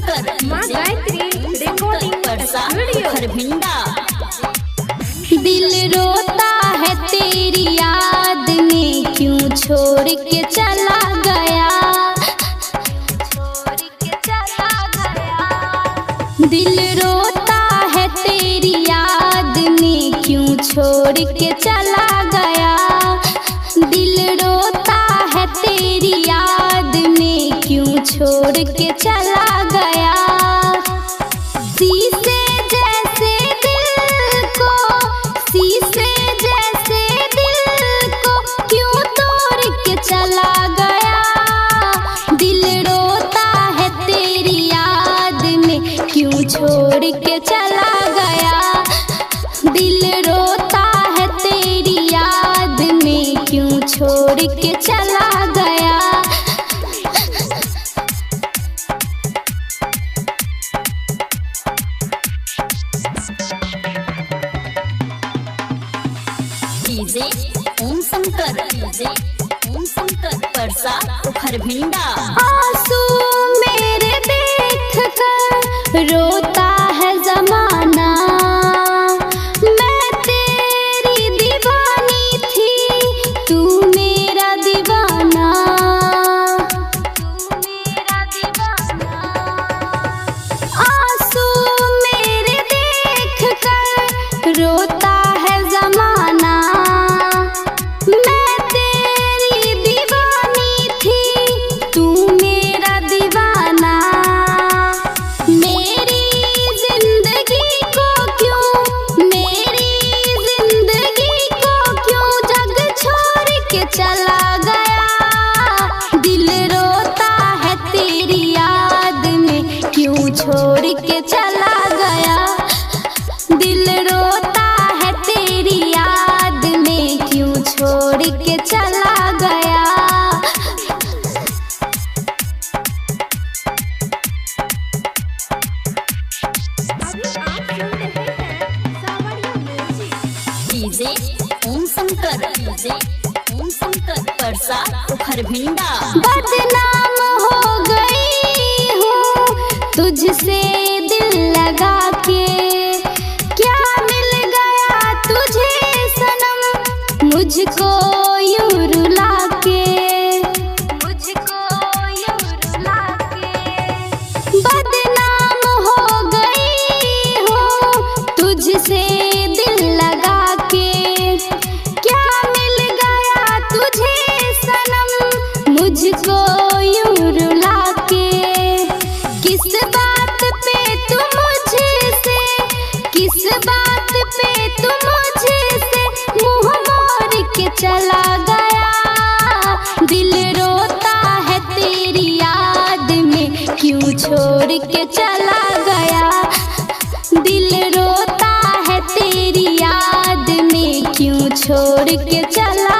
शंकर माँ Gayatri recording video Kharbhinda. दिल रोता है तेरी याद में, क्यों छोड़ के चला गया। दिल रोता है तेरी याद में, क्यों छोड़ के चला गया। दिल रोता है तेरी याद में, क्यों छोड़ के चला गया। शीशे जैसे दिल को, शीशे जैसे दिल को क्यों तोड़ के चला गया। दिल रोता है तेरी याद में, क्यों छोड़ के चला गया। दिल रोता है तेरी याद में, क्यों छोड़ के चला गया। डीजे ओम शंकर, डीजे ओम शंकर परसा खरभिंडा। आंसू मेरे देख कर रोता है जमाना, मैं तेरी दीवानी थी तू मेरा दीवाना। आंसू मेरे देख कर रोता है जमाना, मैं तेरी दीवानी थी तू मेरा दीवाना। मेरी जिंदगी को क्यों, मेरी जिंदगी को क्यों जग छोड़ के चला गया। दिल रोता है तेरी याद में, क्यों छोड़ के चला गया। दिल रोता है तेरी याद में, क्यों छोड़ के चला गया। डीजे ओम शंकर, डीजे ओम शंकर परसा खरभिंडा। बदनाम हो गई हूँ तुझसे दिल लगा के, क्या मिल गया तुझे सनम मुझको यूं रुला के। मुझको यूं रुला के बदनाम हो गई हूँ तुझसे दिल लगा के, क्या मिल गया तुझे सनम मुझको यूं रुला के। किस बात पे तू मुझसे, किस बात पे तू मुझसे मुंह मोड़ के चला गया। दिल रोता है तेरी याद में, क्यों छोड़ के चला गया। दिल रोता है तेरी याद में, क्यों छोड़ के चला